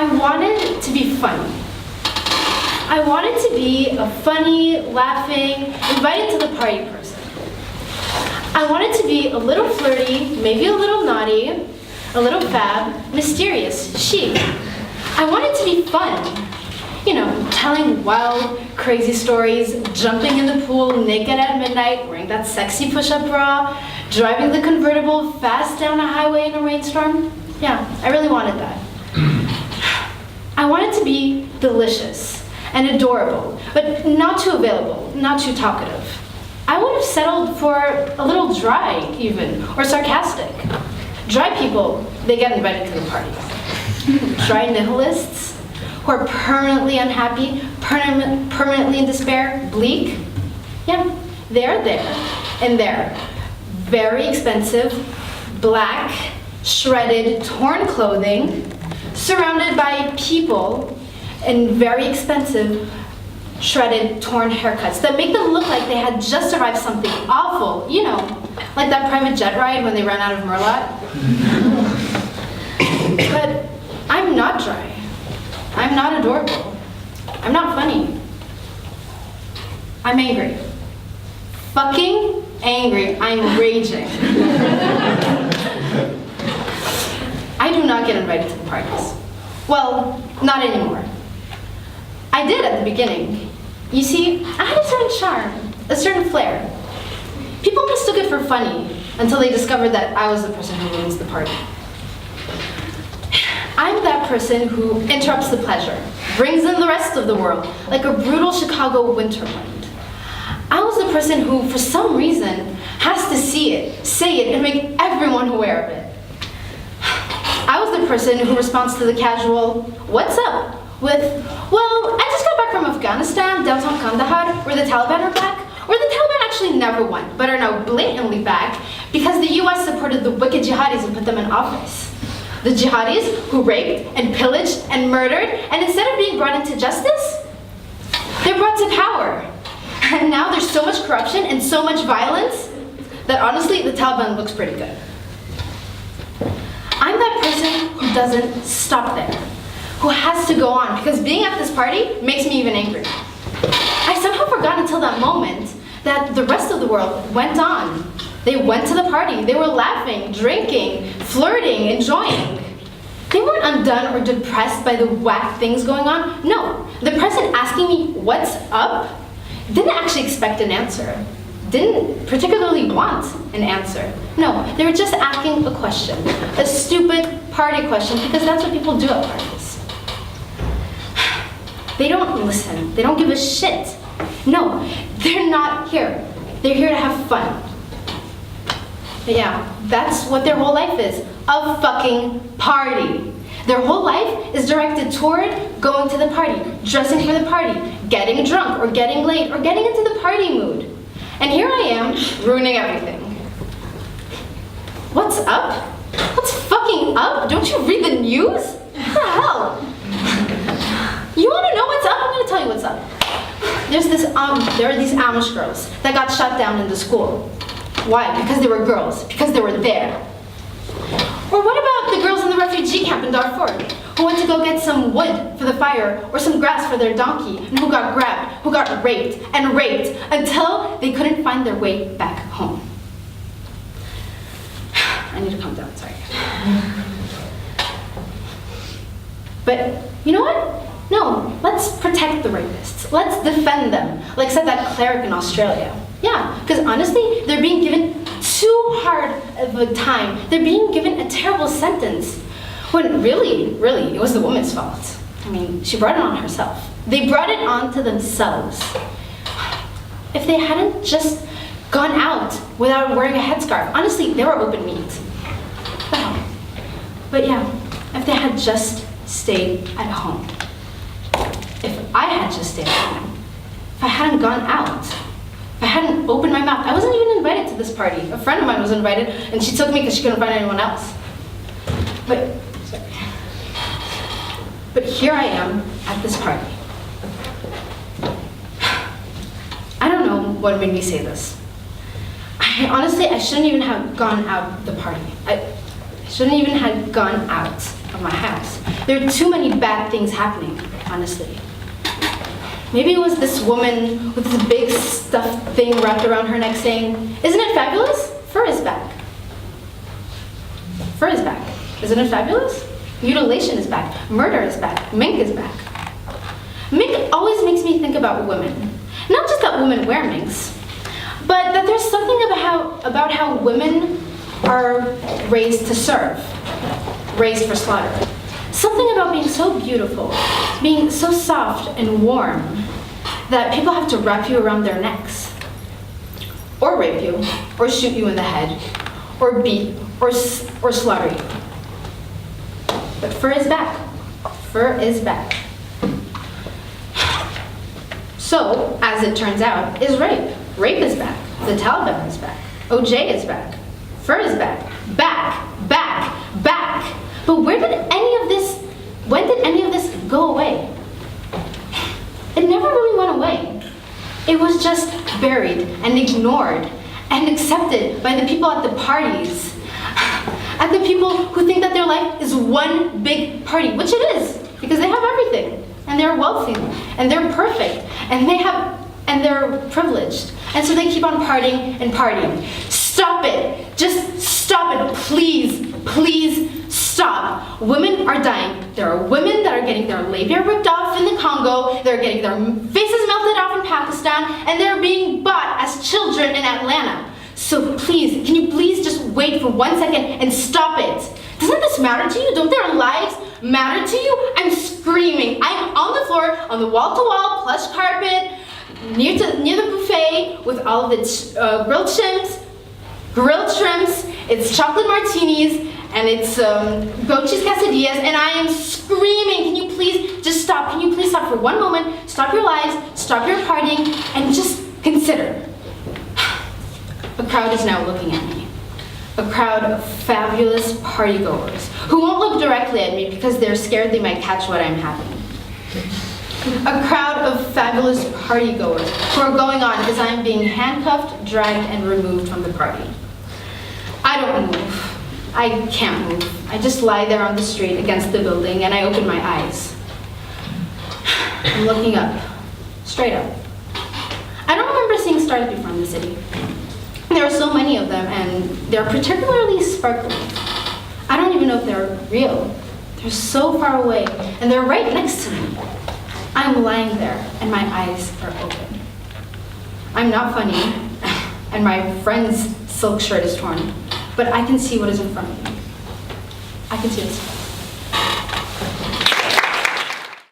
I wanted to be funny. I wanted to be a funny, laughing, invited to the party person. I wanted to be a little flirty, maybe a little naughty, a little fab, mysterious, chic. I wanted to be fun. You know, telling wild, crazy stories, jumping in the pool naked at midnight, wearing that sexy push-up bra, driving the convertible fast down a highway in a rainstorm. Yeah, I really wanted that. I wanted to be delicious and adorable, but not too available, not too talkative. I would have settled for a little dry, even, or sarcastic. Dry people, they get invited to the party. Dry nihilists, who are permanently unhappy, permanently in despair, bleak. Yeah, they're there, and they're very expensive, black, shredded, torn clothing, surrounded by people in very expensive, shredded, torn haircuts that make them look like they had just survived something awful, you know, like that private jet ride when they ran out of Merlot. But I'm not dry. I'm not adorable. I'm not funny. I'm angry. Fucking angry. I'm raging. I do not get invited to the parties. Well, not anymore. I did at the beginning. You see, I had a certain charm, a certain flair. People mistook it for funny until they discovered that I was the person who ruins the party. I'm that person who interrupts the pleasure, brings in the rest of the world, like a brutal Chicago winter wind. I was the person who, for some reason, has to see it, say it, and make everyone aware of it. I was the person who responds to the casual, "What's up?" with, "Well, I just got back from Afghanistan, downtown Kandahar, where the Taliban are back," where the Taliban actually never won, but are now blatantly back because the US supported the wicked jihadis and put them in office. The jihadis who raped and pillaged and murdered, and instead of being brought into justice, they're brought to power. And now there's so much corruption and so much violence that honestly, the Taliban looks pretty good. I'm that person who doesn't stop there, who has to go on, because being at this party makes me even angrier. I somehow forgot until that moment that the rest of the world went on. They went to the party, they were laughing, drinking, flirting, enjoying. They weren't undone or depressed by the whack things going on. No, the person asking me what's up didn't actually expect an answer, didn't particularly want an answer. No, they were just asking a question, a stupid party question, because that's what people do at parties. They don't listen, they don't give a shit. No, they're not here. They're here to have fun. But yeah, that's what their whole life is, a fucking party. Their whole life is directed toward going to the party, dressing for the party, getting drunk or getting late or getting into the party mood. And here I am, ruining everything. What's up? What's fucking up? Don't you read the news? What the hell? You wanna know what's up? I'm gonna tell you what's up. There are these Amish girls that got shot down in the school. Why? Because they were girls, because they were there. Or what about the girls in the refugee camp in Darfur, who went to go get some wood for the fire or some grass for their donkey, and who got grabbed, who got raped and raped until they couldn't find their way back home? I need to calm down, sorry. But you know what? No, let's protect the rapists. Let's defend them, like said that cleric in Australia. Yeah, because honestly, they're being given too hard of a time. They're being given a terrible sentence. When really, it was the woman's fault. I mean, she brought it on herself. They brought it on to themselves. If they hadn't just gone out without wearing a headscarf, honestly, they were open meat. Wow. But yeah, if they had just stayed at home. If I had just stayed at home. If I hadn't gone out. If I hadn't opened my mouth. I wasn't even invited to this party. A friend of mine was invited, and she took me because she couldn't find anyone else. But here I am at this party. I don't know what made me say this. Honestly, I shouldn't even have gone out the party. I shouldn't even have gone out of my house. There are too many bad things happening, honestly. Maybe it was this woman with this big stuffed thing wrapped around her neck saying, "Isn't it fabulous? Fur is back." Fur is back. Isn't it fabulous? Mutilation is back. Murder is back. Mink is back. Mink always makes me think about women. Not just that women wear minks, but that there's something about how women are raised to serve, raised for slaughter. Something about being so beautiful, being so soft and warm, that people have to wrap you around their necks, or rape you, or shoot you in the head, or beat, or slaughter you. But fur is back. Fur is back. So, as it turns out, is rape. Rape is back. The Taliban is back. OJ is back. Fur is back. Back, back, back. But when did any of this go away? It never really went away. It was just buried and ignored and accepted by the people at the parties, at the people who think that their life is one big party, which it is, because they have everything, and they're wealthy, and they're perfect, and they're privileged, and so they keep on partying and partying. Stop it! Just stop it, please, please stop. Women are dying. There are women that are getting their labia ripped off in the Congo, they're getting their faces melted off in Pakistan, and they're being bought as children in Atlanta. So please, can you please just wait for 1 second and stop it? Doesn't this matter to you? Don't their lives matter to you? I'm screaming. I'm on the floor, on the wall-to-wall plush carpet, near the buffet with all of its grilled shrimps, it's chocolate martinis, and it's goat cheese quesadillas, and I am screaming. Can you please just stop? Can you please stop for 1 moment? Stop your lives, stop your partying, and just consider. A crowd is now looking at me. A crowd of fabulous partygoers who won't look directly at me because they're scared they might catch what I'm having. A crowd of fabulous partygoers who are going on as I'm being handcuffed, dragged, and removed from the party. I don't move. I can't move. I just lie there on the street against the building and I open my eyes. I'm looking up, straight up. I don't remember seeing stars before in the city. There are so many of them, and they're particularly sparkly. I don't even know if they're real. They're so far away, and they're right next to me. I'm lying there, and my eyes are open. I'm not funny, and my friend's silk shirt is torn, but I can see what is in front of me. I can see this.